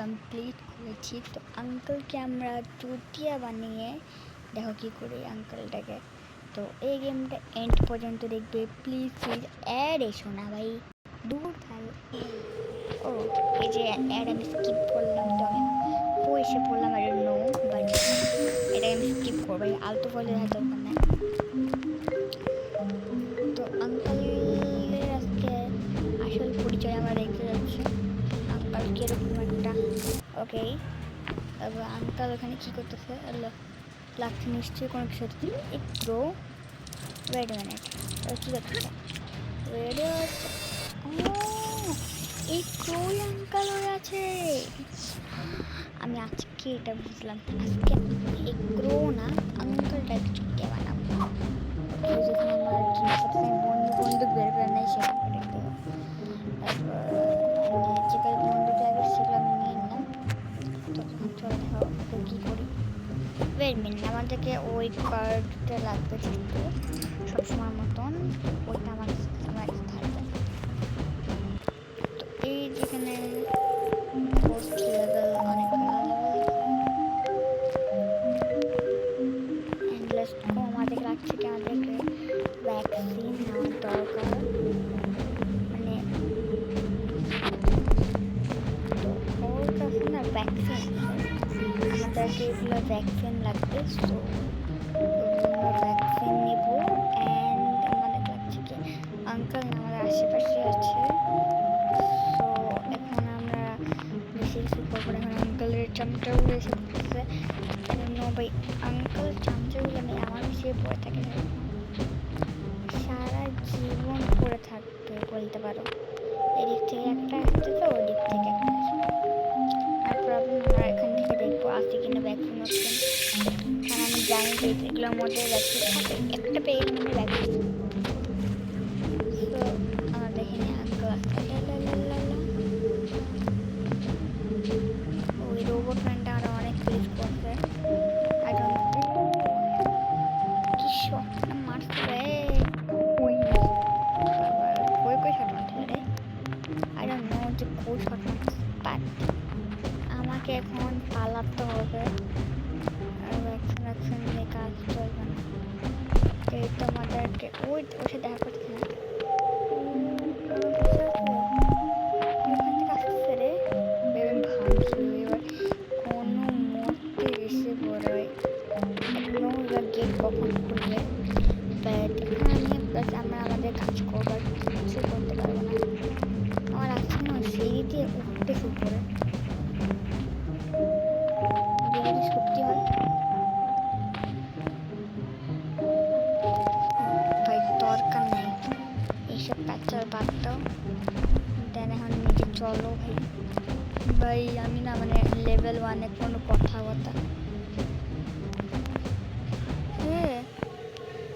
Complete করেছি। তো আঙ্কেলকে আমরা চুটিয়া বানিয়ে দেখো কী করে আঙ্কেলটাকে। তো এই গেমটা এন্ড পর্যন্ত দেখবে প্লিজ প্লিজ। অ্যাড এসো না ভাই, দূর থাল। ও এই যে অ্যাড আমি স্কিপ করলাম, তো আমি এসে পড়লাম। আর নো বাট এটা আমি স্কিপ করবো, আলতো ফলে দেখা দরকার নাই। তো আঙ্কেলের আজকে আসল পরিচয় আমরা দেখতে যাচ্ছি। আঙ্কেল কীরকম একটা ওকে। তারপর আঙ্কেল ওখানে কী করতেছে লাগছে নিশ্চয়ই কোনো কিছু হচ্ছে। একটু ওয়েট মিনিট, কী করতেছে রেডিও এই ক্রোই আঙ্কেল হয়ে আছে। আমি আজকে এটা বুঝলাম, আজকে এই ক্রো না আঙ্কেলটাকে চুটিয়ে বানাবো। যেখানে আমার জিনিসপত্র বন্দুক বের করে নেই সেখানে দেখতে হবে। তারপর যেগুলো বন্দুক লাগে সেগুলো আমি নিয়ে নিলাম। তখন চলে দেখো কী করি। ওয়েট মিনিট, আমাদেরকে ওই কার্ডটা লাগবে কিন্তু সবসময় মতন ওইটা আমার কাছে থাকবে। তো এই যেখানে পোস্ট লেভেল অনেকগুলো লেভেল এন্ডলেস কম আমাদের লাগছে কি আমাদেরকে ভ্যাকসিন নেওয়ার দরকার। মানে তো ওর কাছে না ভ্যাকসিন আমাদেরকে এগুলো ভ্যাকসিন লাগবে। সো ভ্যাকসিন নেব। অ্যান্ড আমাদের লাগছে কি আঙ্কেল আমাদের আশেপাশে আছে। সো এখন আমরা বেশি কিছু করবো না। এখন আঙ্কেলের চামচাগুলো এসে পড়তেছে। ভাই আঙ্কেল চামচাগুলো নেই আমার পিছিয়ে পড়ে থাকে, সারা জীবন পড়ে থাকবে বলতে পারো। এদিক থেকে একটা আসছে তো ওই দিক থেকে একটা আসবে। আর প্রবলেম আমরা এখান থেকে দেখবো আসছে কিনা ভ্যাকসিন অপশন, কারণ আমি জানি যে এগুলোর মধ্যে ভ্যাকসিন থাকে। একটা পেয়ে গেলে ভ্যাকসিন। তো আমার দেখে নিয়ে আঙ্কেল আসছে। ওই রোবট ম্যানটা আরো অনেক ফেস করছে। আই ডোন্ট কি শটটা মারছে রে। ওই বাবা কই শট মারছে রে। আই ডোন্ট নো যে কই শট মারছে, বাট আমাকে এখন পালাতে হবে। আর ভ্যাকসিন নিয়ে কাজ চলবে না। এই তো আমাদেরকে ওই ওসে দেখা করছে না। ওখান থেকে আসছে রে ভেবে ভাবছিল এবার কোনো মতে এসে পড়ায়। গেট কখন খুলবে, বাট এখানে আমি আমরা আমাদের কাজ করবার কিছু করতে পারবো না। আমার আজকে না সিঁড়ি দিয়ে উঠতে শুরু করে যদি সত্যি হয় ভাই দরকার নেই এইসব প্যাচার বাদ দাও। দেন এখন নিজে চলো ভাই। ভাই আমি না মানে লেভেল 1-এ কোনো কথাবার্তা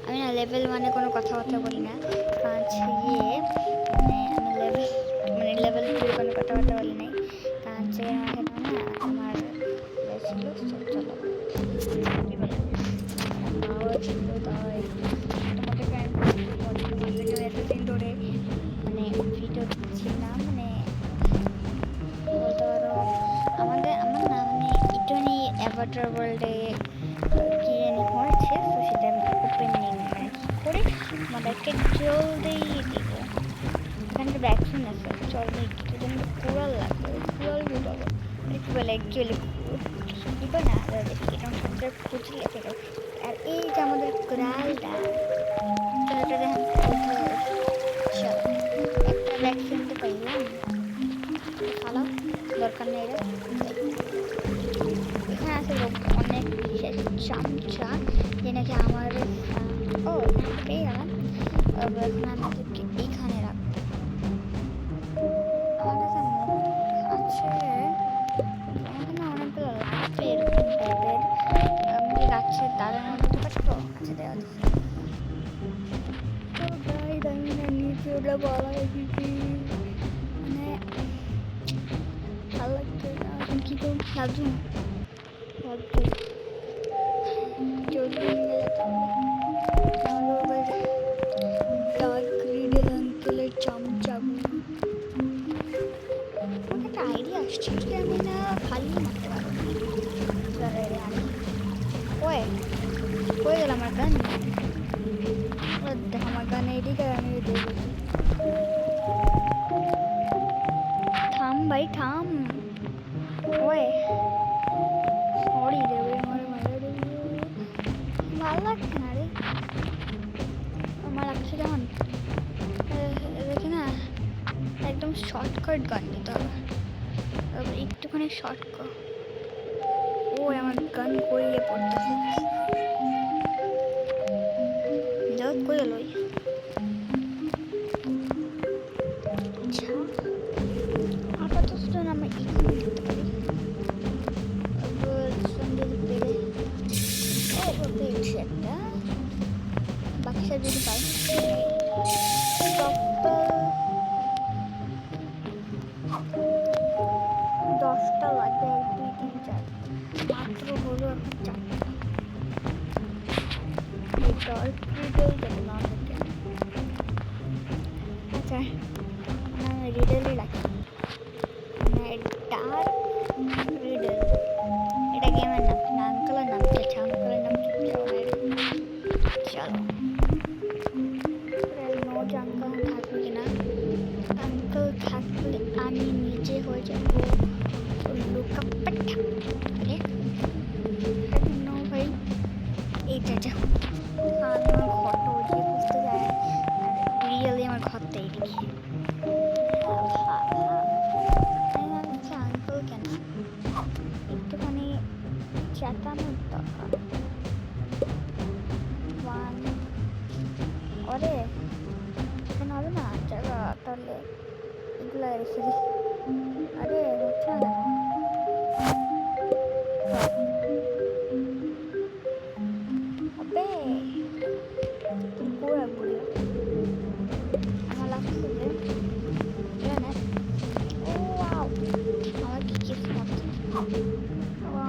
আমি না লেভেল 1-এ কোনো কথাবার্তা বলি না। গিয়ে মানে আমি লেভেল 2-এ কোনো কথাবার্তা বলি নাই। কারণ হচ্ছে না আমার ছিল চলো কী বলে পাওয়ার ছিল তাই তোমাদেরকে তোমাদেরকে এতদিন ধরে মানে ভিডিও দিচ্ছি না। মানে বলতে পারো আমার না মানে ইটনি অ্যাভাটার ওয়ার্ল্ডে কি জানি হয়েছে। তো সেটা আমি ওপেনিং মানে কী করে আমাদেরকে জলদি দিব। এখানে ভ্যাকসিন আছে জলদি কিন্তু কুড়াল লাগবে। কুড়াল পাবো কী বলে কী বলে দিব না দেখি এটা সবচেয়ে খুঁজলে ফেরো। আর এই যে আমাদের কুড়ালটা এটা দেখেন একটা ভ্যাকসিন তো পাইলাম খালা দরকার নেই রে। এখানে আছে অনেক চামচা যে নাকি আমার ও পেয়ে গেলাম। এখন আমাদেরকে এইখানে রাখবো। আমার কাছে আছে এখানে অনেকগুলো লাগবে এরকম টাইপের। আমি গাছের ডালের মধ্যে পারবো আচ্ছা দেওয়া যাচ্ছে। তো গাই আমি না নিচে ওটা বলা দিদি মানে ভালো লাগছে না। এখন কী করুন ভাবছি জলদি নিয়ে যেতে হবে। ডার্ক রিডেল আঙ্কেলের চাম যাবো। আমার একটা আইডিয়া আসছে, যে আমি না খালি মারতে পারবো। ওয়ে হয়ে গেল আমার গান। দেখো আমার গান এদিকে, আমি থাম ভাই থাম। ওয়ে সরি রে, ওই মারে মারে রে, ভালো লাগছে না রে। আমার লাগছে যেমন দেখি না, একদম শর্টকাট গান দিতে হবে, একটুখানি শর্টকাট। ও আমার গান কইয়ে পড়তেছে, যাও কই গেল ওই। আচ্ছা আপাতত আমরা এখানে দিতে পারি, যদি পেরে পেয়েছি একটা, বাকি সব যদি পাই। দশটা লাগবে, 1 2 3 4 মাত্র হলো এখন 4টা। আচ্ছা আমি রিডেলই রাখি, ডার্ক রিডেল। এটা গেমের নাম না, আঙ্কেলের নাম। আচ্ছা আঙ্কেলের নাম কি? চলো নো আঙ্কেল থাকবে কিনা। আঙ্কেল থাকলে আমি নিজে হয়ে যাবো লুকাপাটা। আরে নো ভাই, এইটা যা আমি আমার ঘরটা ওইদিকে খুঁজতে যাই, আর রিয়েলি আমার ঘরটা এইদিকে। আঙ্কেল কেন একটুখানি চেতানোর দরকার। ওরে এখানে হবে না জায়গা, তাহলে এগুলো রেখে দিই। আরে হচ্ছে না কেন হবে, তুমি করে রাখবো। আমার লাগছে যে ও আমার কি কিসমত,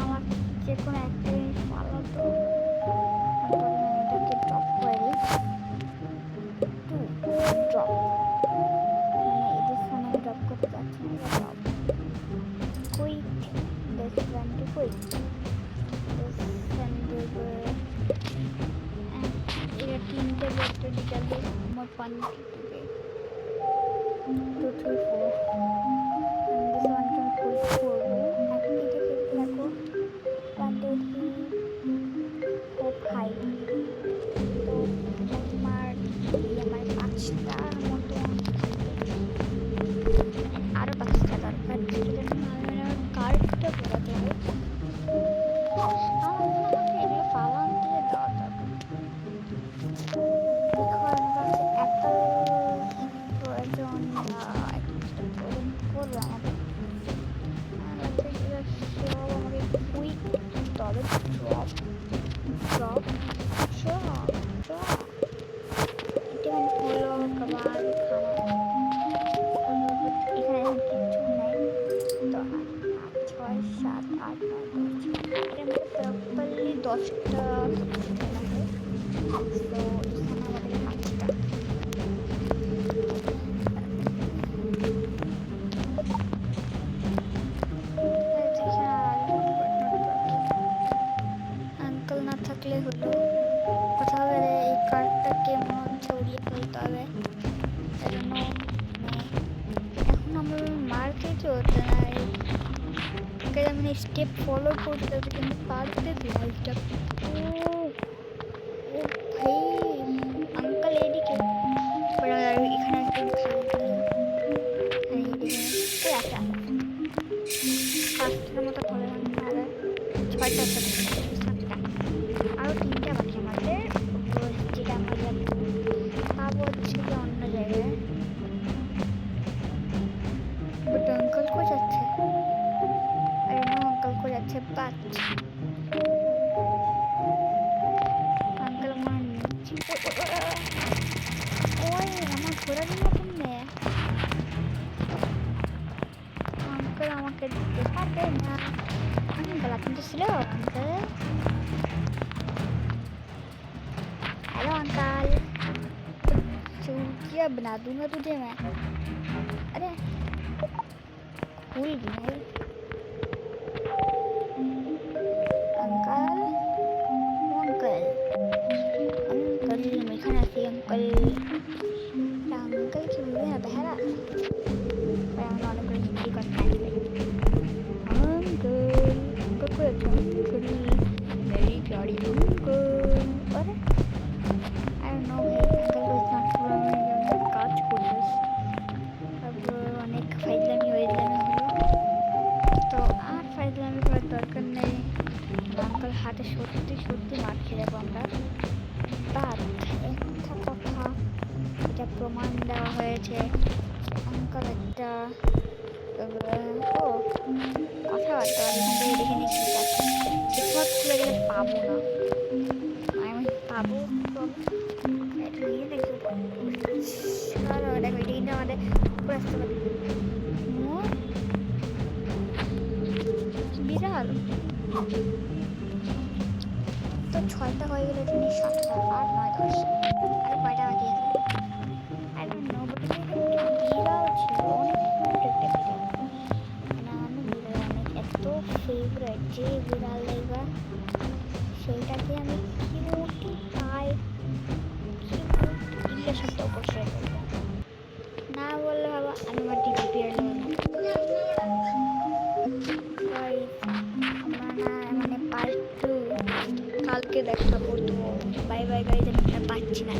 আমার যে কোনো একটা জিনিস ভালো তো এটাকে ড্রপ করে দিই। ড্রপ মানে এদের ফোনে আমি ড্রপ করতে যাচ্ছি না, এটা drop quit restaurant to quit এটা 3টে একটা ডিটেল আমার পানি দিবে 2 3 4 and this one can put 4 activity থেকে দেখো quantity of height তো তোমার আমার 5টার মতো আরো 5টা দরকার, যেটা আমি কার্ডটা বোঝাতে হবে। আমার এগুলো ফালান দিয়ে দেওয়া দরকার। দেখো আমার কাছে অ্যাপেল প্রয়োজন বা করবো আমাকে, সব আমাকে কুইক তবে ড্রপ ড্রপ ড্রপ ড্রপ এটা হলো খাবার খাওয়া। এখানে এখন কিচ্ছু নেই তো 6 7 8 9 10 এর মধ্যে প্রপারলি 10টা আছে, তো এখানে আমাদের 5টা। আঙ্কেল না থাকলে হলো কথা হবে, এই কার্ডটাকে মনে হচ্ছে উড়িয়ে ফেলতে হবে। এখন আমরা মার্কেটে হতে না, মানে স্টেপ ফলো করতে হবে, কিন্তু পারতে লাইফটা। ও ভাই আঙ্কেল এদিকে এখানে একদম আচ্ছা 5টার মতো ফলো আর 6টা 7টা আরও 3টা বাকি আমাদের, যেটা আমরা পাবো হচ্ছে যে অন্য জায়গায়। বাট আঙ্কেল কো যাচ্ছে, আরে নো আঙ্কেল কো যাচ্ছে, বাট আঙ্কেল আমার ওই আমার ঘোরা দিল কেমনে, আঙ্কেল আমাকে দেখাবে না। আঙ্কেল আপনি তো ছিল আঙ্কেল, হ্যালো আঙ্কেল। চুকিয়া बना दूंगा तुझे मैं। अरे भूल गई भाई। अंकल ओ अंकल अंकल मैं खाना से अंकल अंकल क्यों हुए ना बहरा अंकल की अंकल अंकल को अंकल मेरी प्यारी अंकल। और I don't know भाई अंकल को इतना पूरा काज করছিস अब অনেক ফাইজলামি হইজলামি হলো তো আর ফাইজলামি করার দরকার নেই। আঙ্কেল হাতে সত্যি সত্যি মার খেয়ে যাবো আমরা। বাট একটা কথা এটা প্রমাণ দেওয়া হয়েছে আঙ্কেল একটা ও কথাবার্তা এখান থেকে দেখে নিচ্ছি ঠিকঠাক খুলে গেলে পাবো না আমি পাবো এটা নিয়ে দেখবো দেখো এটা কিন্তু আমাদের উপরে আসতে পারে বিড়াল তো 6টা হয়ে গেলে তিনি 7টা 8 9 10 আর কয়টা বাকি আছে আই ডোন্ট নো বাট বিড়াল ছিল অনেক একটা বিড়াল মানে আমি বিড়াল অনেক এত ফেভারিট যে বিড়াল লাগা সেইটাকে আমি কিউটি পাই কিউট ইংলিশ শব্দ অবশ্যই বলবো না বললে বাবা আমি আমার টিভি বিড়াল পার্ট 2 কালকে দেখাবো তো বাই বাই গাইজ আমি পাচ্ছি না।